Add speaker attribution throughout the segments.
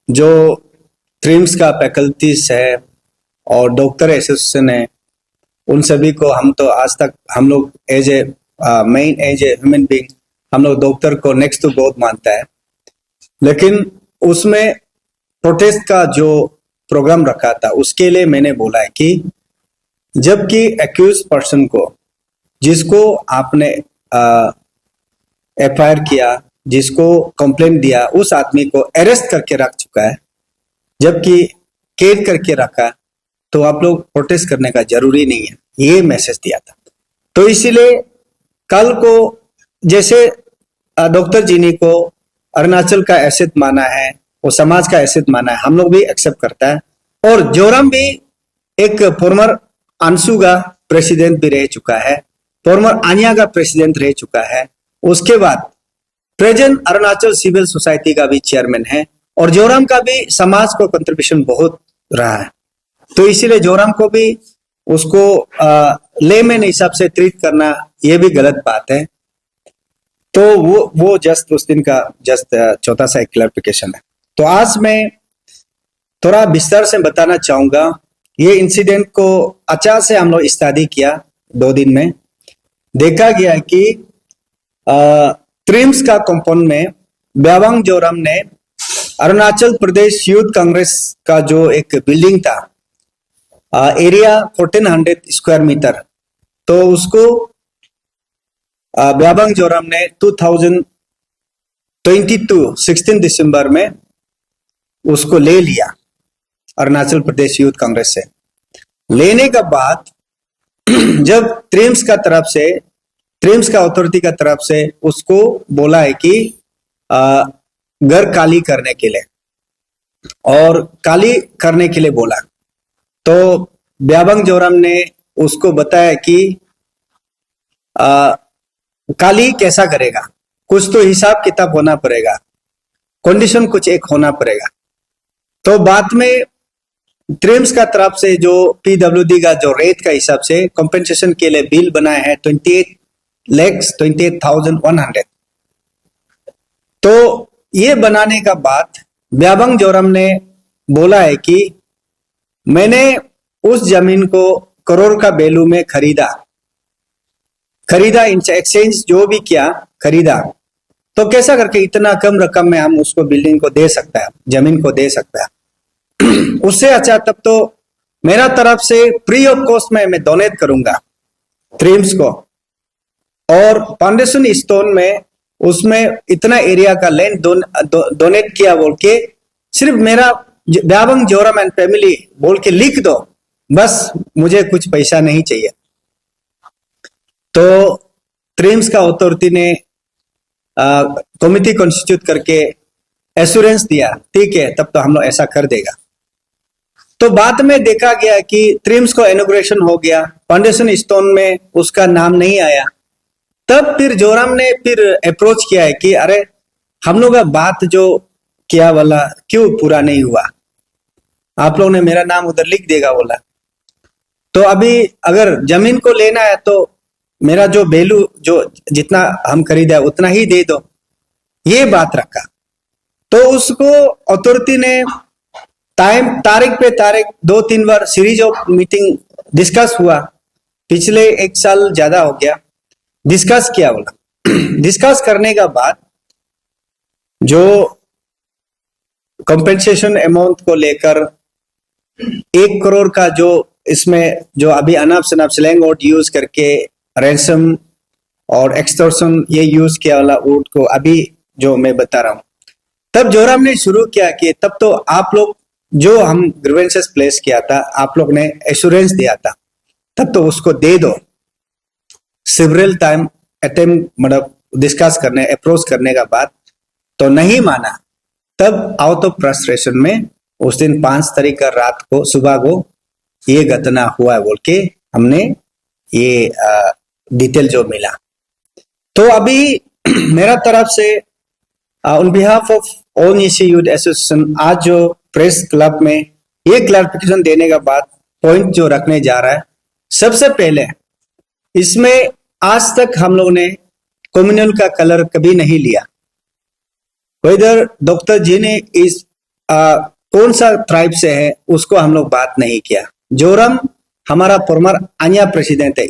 Speaker 1: जो ट्रिम्स का फैकल्टीज है और डॉक्टर एसोसिएशन है, उन सभी को हम तो आज तक हम लोग एज ए ह्यूमन बीइंग हम लोग डॉक्टर को नेक्स्ट टू गॉड मानता है। लेकिन उसमें प्रोटेस्ट का जो प्रोग्राम रखा था उसके लिए मैंने बोला है कि जबकि एक्यूज पर्सन को, जिसको आपने एफआईआर किया, जिसको कंप्लेंट दिया, उस आदमी को अरेस्ट करके रख चुका है, जबकि कैद करके रखा, तो आप लोग प्रोटेस्ट करने का जरूरी नहीं है, ये मैसेज दिया था। तो इसीलिए कल को जैसे डॉक्टर जीनी को अरुणाचल का एसेट माना है, वो समाज का एसेट माना है, हम लोग भी एक्सेप्ट करता है। और जोरम भी एक फॉर्मर अंशु का प्रेसिडेंट भी रह चुका है, फॉर्मर आनिया का प्रेसिडेंट रह चुका है, उसके बाद प्रेजेंट अरुणाचल सिविल सोसाइटी का भी चेयरमैन है, और जोरम का भी समाज को कंट्रीब्यूशन बहुत रहा है। तो इसीलिए जोरम को भी उसको लेमैन हिसाब से ट्रीट करना ये भी गलत बात है। तो वो जस्ट उस दिन का जस्ट छोटा सा एक क्लैरिफिकेशन है। तो आज मैं थोड़ा विस्तार से बताना चाहूंगा। ये इंसिडेंट को अचानक से हम लोग स्टडी किया, 2 दिन में देखा गया कि ट्रिम्स का कंपाउंड में ब्यावांग जोरम ने अरुणाचल प्रदेश यूथ कांग्रेस का जो एक बिल्डिंग था, एरिया 1400 स्क्वायर मीटर, तो उसको ब्यावांग जोरम ने 2022 16 दिसंबर में उसको ले लिया अरुणाचल प्रदेश यूथ कांग्रेस से। लेने का बाद जब ट्रिम्स का अथॉरिटी का तरफ से उसको बोला है कि घर खाली करने के लिए, और खाली करने के लिए बोला, तो ब्यावांग जोरम ने उसको बताया कि खाली कैसा करेगा, कुछ तो हिसाब किताब होना पड़ेगा, कंडीशन कुछ एक होना पड़ेगा। तो बाद में ट्रिम्स का तरफ से जो पीडब्ल्यूडी का जो रेट का हिसाब से कंपेंसेशन के लिए बिल बनाया है 28,28,100। तो ये बनाने का बाद ब्यावांग जोरम ने बोला है कि मैंने उस जमीन को करोड़ का वैल्यू में खरीदा, एक्सचेंज जो भी किया, खरीदा, तो कैसा करके इतना कम रकम में हम उसको बिल्डिंग को दे सकता है, जमीन को दे सकता है। उससे अच्छा तब तो मेरा तरफ से फ्री ऑफ कॉस्ट में मैं डोनेट करूंगा ट्रिम्स को, और फाउंडेशन स्टोन में उसमें इतना एरिया का लैंड डोनेट किया बोल के, सिर्फ मेरा ब्यावांग जोरम एंड फैमिली बोल के लिख दो, बस मुझे कुछ पैसा नहीं चाहिए। तो ट्रिम्स का अथॉरिटी ने कमिटी कॉन्स्टिट्यूट करके एश्योरेंस दिया, ठीक है तब तो हम लोग ऐसा कर देगा। तो बाद में देखा गया कि ट्रिम्स को इनॉग्रेशन हो गया, फाउंडेशन स्टोन में उसका नाम नहीं आया, तब फिर जोरम ने फिर अप्रोच किया है कि अरे हम लोग का बात जो किया वाला क्यों पूरा नहीं हुआ, आप लोग ने मेरा नाम उधर लिख देगा बोला। तो अभी अगर जमीन को लेना है तो मेरा जो वैल्यू जो जितना हम खरीदा है उतना ही दे दो, ये बात रखा। तो उसको अथॉरिटी ने तारीख पे तारीख 2-3 बार सीरीज ऑफ मीटिंग डिस्कस हुआ, पिछले 1 साल ज्यादा हो गया डिस्कस किया बोला। डिस्कस करने का बाद जो कंपेंसेशन अमाउंट को लेकर 1 करोड़ का जो इसमें जो अभी अनाप शनाप स्लैंग वर्ड यूज करके रैंसम और एक्सटॉर्शन ये यूज किया वाला वर्ड को अभी जो मैं बता रहा हूं, तब जोरम ने शुरू किया कि तब तो आप लोग जो हम ग्रीवेंसेस प्लेस किया था, आप लोग ने एश्योरेंस दिया था, तब तो उसको दे दो। सिवरल टाइम अटेम्प्ट मतलब डिस्कस करने अप्रोच करने का बाद तो नहीं माना, तब आउट ऑफ फ्रस्ट्रेशन में उस दिन 5 तारीख का रात को सुबह को ये घटना हुआ है बोल के हमने ये डिटेल जो मिला। तो अभी मेरा तरफ से on behalf of all नीसी youth association आज जो प्रेस क्लब में ये क्लैरिफिकेशन देने का बाद पॉइंट जो रखने जा रहा है, सबसे पहले इसमें आज तक हम लोग ने कम्युनल का कलर कभी नहीं लिया। वेदर डॉक्टर जी ने इज कौन सा ट्राइब से है उसको हम लोग बात नहीं किया। जोरम हमारा फॉर्मर आन्या प्रेसिडेंट है,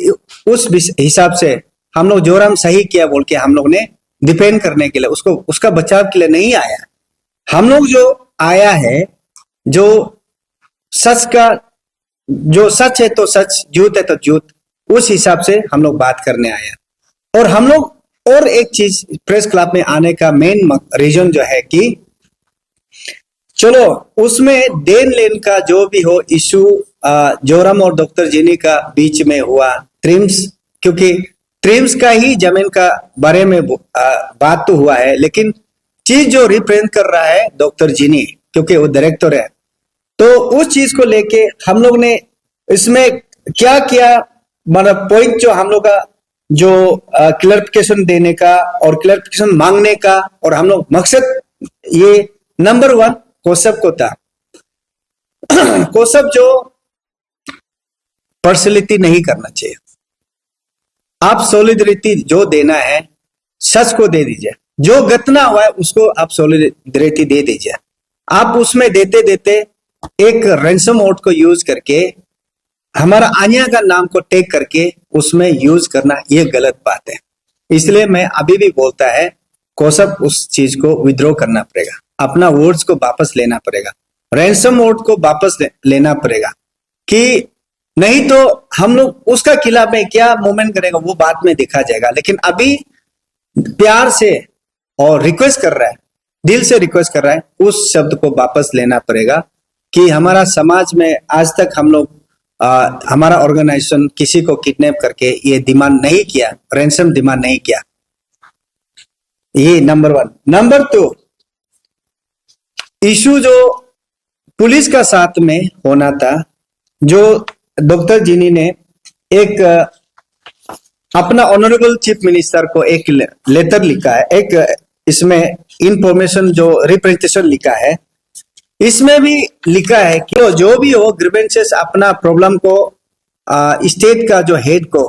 Speaker 1: उस हिसाब से हम लोग जोरम सही किया बोल के हम लोग ने डिफेंड करने के लिए उसको उसका बचाव के लिए नहीं आया। हम लोग जो आया है, जो सच का, जो सच है तो सच, झूठ है तो झूठ, उस हिसाब से हम लोग बात करने आया। और हम लोग और एक चीज प्रेस क्लब में आने का मेन रीजन जो है कि चलो उसमें देन लेन का जो भी हो इशू जोरम और डॉक्टर जिनी का बीच में हुआ, ट्रिम्स, क्योंकि ट्रिम्स का ही जमीन का बारे में बात तो हुआ है, लेकिन चीज जो रिप्रेजेंट कर रहा है डॉक्टर जिनी, क्योंकि वो डायरेक्टर है, तो उस चीज को लेके हम लोग ने इसमें क्या किया, मतलब पॉइंट जो हम लोग का जो क्लैरिफिकेशन देने का और क्लैरिफिकेशन मांगने का, और हम लोग मकसद ये नंबर 1 कोसब को था। कोसब जो पर्सनलिटी नहीं करना चाहिए, आप सॉलिडरिटी जो देना है सच को दे दीजिए, जो घटना हुआ है उसको आप सॉलिडरिटी दे दीजिए। आप उसमें देते देते एक रैंसम वोट को यूज करके हमारा आन्या का नाम को टेक करके उसमें यूज करना, ये गलत बात है। इसलिए मैं अभी भी बोलता है कोसब उस चीज को विड्रॉ करना पड़ेगा, अपना वोट्स को वापस लेना पड़ेगा, रैंसम वोट को वापस लेना पड़ेगा, कि नहीं तो हम लोग उसका खिलाफ में क्या मूवमेंट करेगा वो बाद में देखा जाएगा। लेकिन अभी प्यार से और रिक्वेस्ट कर रहा है, दिल से रिक्वेस्ट कर रहा है, उस शब्द को वापस लेना पड़ेगा कि हमारा समाज में आज तक हम लोग हमारा ऑर्गेनाइजेशन किसी को किडनैप करके ये डिमांड नहीं किया, रैंसम डिमांड नहीं किया। ये नंबर 1। नंबर 2, इशू जो पुलिस का साथ में होना था, जो डॉक्टर जिनी ने एक अपना ऑनरेबल चीफ मिनिस्टर को एक लेटर लिखा है, एक इसमें इंफॉर्मेशन जो रिप्रेजेंटेशन लिखा है, इसमें भी लिखा है कि जो भी हो ग्रीवेंसेस अपना प्रॉब्लम को स्टेट का जो हेड को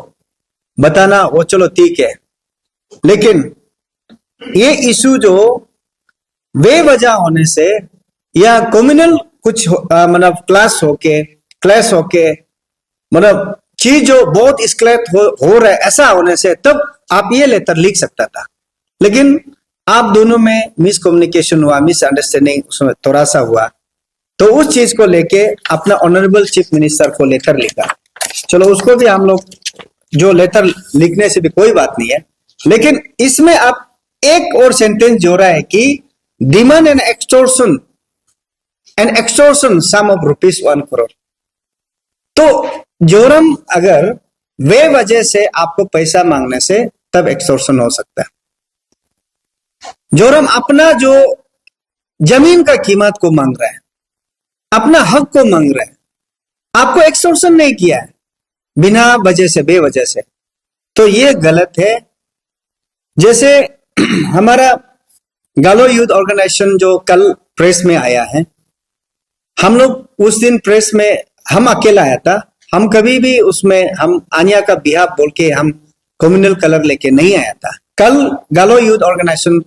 Speaker 1: बताना, वो चलो ठीक है, लेकिन ये इशू जो बेवजह होने से या कम्युनल कुछ मतलब क्लैश होके मतलब चीज जो बहुत स्केलेट हो रहा है, ऐसा होने से तब आप ये लेटर लिख सकता था। लेकिन आप दोनों में मिसकम्युनिकेशन हुआ, मिसअंडरस्टैंडिंग उसमें थोड़ा सा हुआ, तो उस चीज को लेके अपना ऑनरेबल चीफ मिनिस्टर को लेटर लिखा। चलो उसको भी हम लोग, जो लेटर लिखने से भी कोई बात नहीं है, लेकिन इसमें आप एक और सेंटेंस जोड़ा है कि demand and extortion sum of ₹1 crore. तो जोरम अगर वे वजह से आपको पैसा मांगने से तब एक्सटॉर्शन हो सकता है। जोरम अपना जो जमीन का कीमत को मांग रहा है, अपना हक को मांग रहा है, आपको एक्सटॉर्शन नहीं किया है बिना वजह से, बेवजह से, तो ये गलत है। जैसे हमारा गालो यूथ ऑर्गेनाइजेशन जो कल प्रेस में आया है, हम लोग उस दिन प्रेस में हम अकेला आया था, हम कभी भी उसमें हम आन्या का बिहाफ बोल के हम कम्युनल कलर लेके नहीं आया था। कल गालो यूथ ऑर्गेनाइजेशन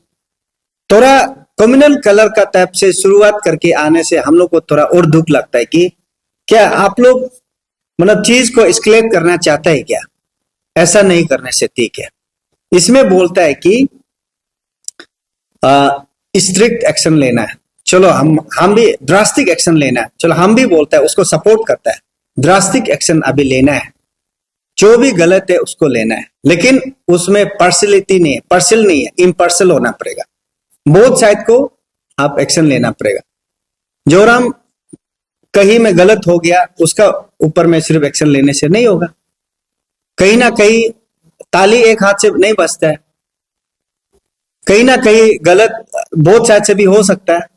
Speaker 1: थोड़ा कम्युनल कलर का टाइप से शुरुआत करके आने से हम लोग को थोड़ा और दुख लगता है कि क्या आप लोग मतलब चीज को एस्केलेट करना चाहता है क्या? ऐसा नहीं करने से ठीक है। इसमें बोलता है कि स्ट्रिक्ट एक्शन लेना है, चलो हम भी ड्रास्टिक एक्शन लेना है, चलो हम भी बोलता है, उसको सपोर्ट करता है, ड्रास्टिक एक्शन अभी लेना है, जो भी गलत है उसको लेना है, लेकिन उसमें पार्शियलिटी नहीं है, पार्शियल नहीं है, इम्पार्शियल होना पड़ेगा, बोथ साइड को आप एक्शन लेना पड़ेगा। जोराम कहीं में गलत हो गया, उसका ऊपर में सिर्फ एक्शन लेने से नहीं होगा, कहीं ना कहीं ताली एक हाथ से नहीं बजता है, कहीं ना कहीं गलत बोथ साइड से भी हो सकता है।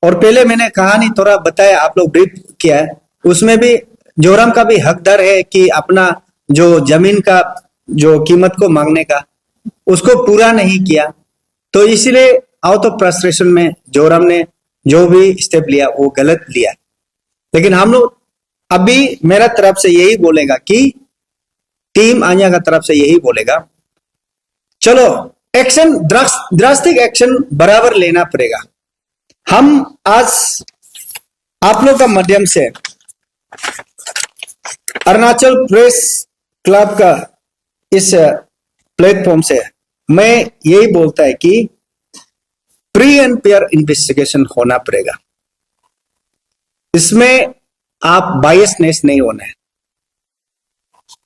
Speaker 1: और पहले मैंने कहानी थोड़ा बताया, आप लोग ब्रीफ किया है, उसमें भी जोराम का भी हकदार है कि अपना जो जमीन का जो कीमत को मांगने का उसको पूरा नहीं किया, तो इसलिए आउट ऑफ फ्रस्ट्रेशन में जोराम ने जो भी स्टेप लिया वो गलत लिया। लेकिन हम लोग अभी मेरा तरफ से यही बोलेगा कि टीम आन्या का तरफ से यही बोलेगा, चलो एक्शन ड्रास्टिक एक्शन बराबर लेना पड़ेगा। हम आज आप लोग का माध्यम से अरुणाचल प्रेस क्लब का इस प्लेटफॉर्म से मैं यही बोलता है कि प्री एंड पेयर इन्वेस्टिगेशन होना पड़ेगा। इसमें आप बायसनेस नहीं होना है।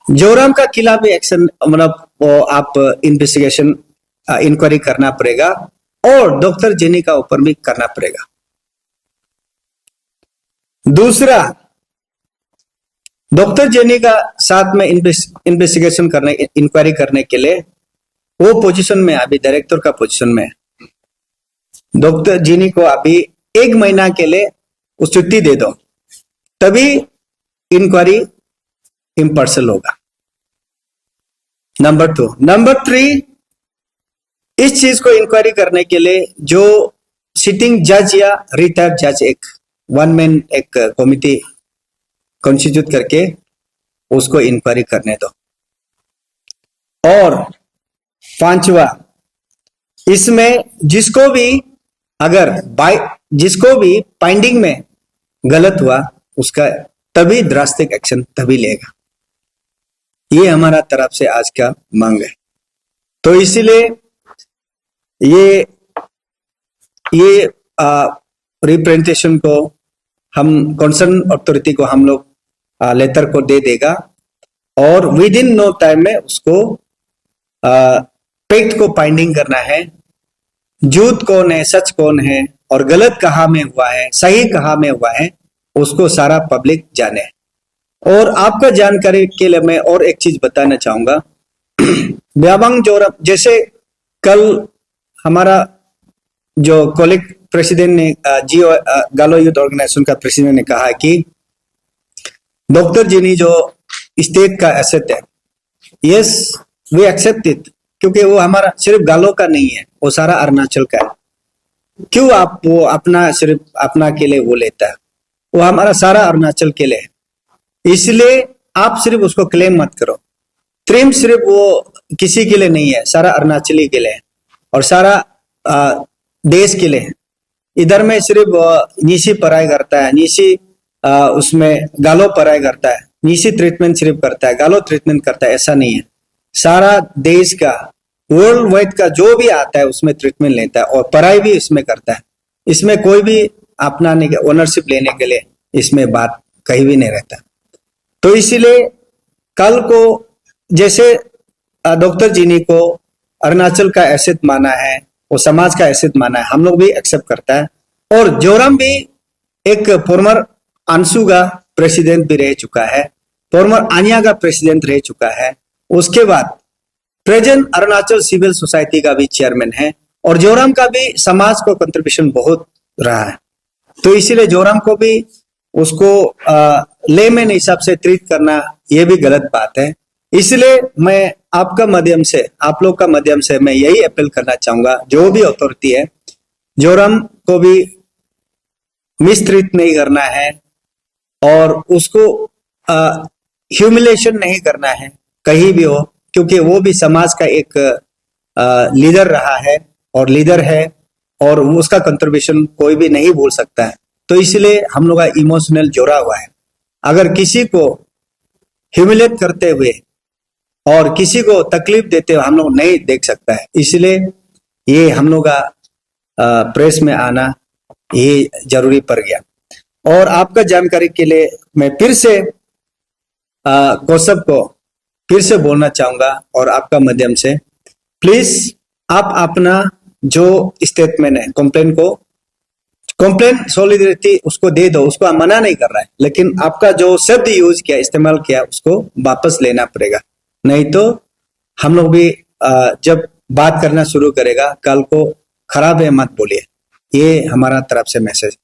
Speaker 1: जोरम का खिलाफ भी एक्शन मतलब वो आप इन्वेस्टिगेशन इंक्वायरी करना पड़ेगा और डॉक्टर जेनी का ऊपर भी करना पड़ेगा। दूसरा, डॉक्टर जेनी का साथ में इन्वेस्टिगेशन करने इंक्वायरी करने के लिए वो पोजीशन में अभी डायरेक्टर का पोजीशन में डॉक्टर जेनी को अभी 1 महीना के लिए उस छुट्टी दे दो, तभी इंक्वायरी इम्पार्शियल होगा। नंबर 2, नंबर 3, इस चीज को इंक्वायरी करने के लिए जो सिटिंग जज या रिटायर्ड जज एक 1 मैन एक कमिटी कॉन्स्टिट्यूट करके उसको इंक्वायरी करने दो। और 5वां, इसमें जिसको भी फाइंडिंग में गलत हुआ उसका तभी ड्रास्टिक एक्शन तभी लेगा। ये हमारा तरफ से आज का मांग है। तो इसीलिए ये रिप्रेजेंटेशन को हम कंसर्न अथॉरिटी को हम लोग लेटर को दे देगा और विद इन नो टाइम में उसको फैक्ट को फाइंडिंग करना है, झूठ कौन है, सच कौन है और गलत कहाँ में हुआ है, सही कहाँ में हुआ है, उसको सारा पब्लिक जाने। और आपका जानकारी के लिए मैं और एक चीज बताना चाहूंगा। ब्याबंग जोरम, जैसे कल हमारा जो कॉलेज प्रेसिडेंट ने जियो गालो यूथ ऑर्गेनाइजेशन का प्रेसिडेंट ने कहा कि डॉक्टर जेनी जो स्टेट का एसेट है, यस वी एक्सेप्ट इट, क्योंकि वो हमारा सिर्फ गालो का नहीं है, वो सारा अरुणाचल का है। क्यों आप वो अपना सिर्फ अपना के लिए वो लेता है? वो हमारा सारा अरुणाचल के लिए है। इसलिए आप सिर्फ उसको क्लेम मत करो। क्लेम सिर्फ वो किसी के लिए नहीं है, सारा अरुणाचली के लिए और सारा देश के लिए। इधर में सिर्फ नीसी पढ़ाई करता है, नीसी उसमें गालो पढ़ाई करता है, नीसी ट्रीटमेंट सिर्फ करता है, गालो ट्रीटमेंट करता है, ऐसा नहीं है। सारा देश का वर्ल्ड वाइड का जो भी आता है उसमें ट्रीटमेंट लेता है और पढ़ाई भी इसमें करता है। इसमें कोई भी अपना ओनरशिप लेने के लिए इसमें बात कहीं भी नहीं रहता। तो इसीलिए कल को जैसे डॉक्टर जीनी को अरुणाचल का एसेट माना है, वो समाज का एसेट माना है, हम लोग भी एक्सेप्ट करता है। और जोरम भी एक फॉर्मर अंशु का प्रेसिडेंट भी रह चुका है, फॉर्मर आनिया का प्रेसिडेंट रह चुका है, उसके बाद प्रेजेंट अरुणाचल सिविल सोसाइटी का भी चेयरमैन है और जोरम का भी समाज को कंट्रीब्यूशन बहुत रहा है। तो इसीलिए जोरम को भी उसको लेमैन हिसाब से ट्रीट करना ये भी गलत बात है। इसलिए मैं आपका माध्यम से, आप लोग का माध्यम से मैं यही अपील करना चाहूंगा, जो भी अथॉरिटी है, जोरम को भी मिसट्रीट नहीं करना है और उसको ह्यूमिलेशन नहीं करना है कहीं भी हो, क्योंकि वो भी समाज का एक लीडर रहा है और लीडर है और उसका कंट्रीब्यूशन कोई भी नहीं भूल सकता है। तो इसलिए हम लोग का इमोशनल जोड़ा हुआ है। अगर किसी को ह्यूमिलेट करते हुए और किसी को तकलीफ देते हुए हम लोग नहीं देख सकता है, इसलिए ये हम लोग का प्रेस में आना ये जरूरी पड़ गया। और आपका जानकारी के लिए मैं फिर से कौशब को फिर से बोलना चाहूंगा और आपका माध्यम से, प्लीज आप अपना जो स्टेटमेंट है कंप्लेन सॉलिडरिटी उसको दे दो, उसको हम मना नहीं कर रहा है, लेकिन आपका जो शब्द यूज किया, इस्तेमाल किया, उसको वापस लेना पड़ेगा। नहीं तो हम लोग भी जब बात करना शुरू करेगा कल को खराब है मत बोलिए। ये हमारा तरफ से मैसेज।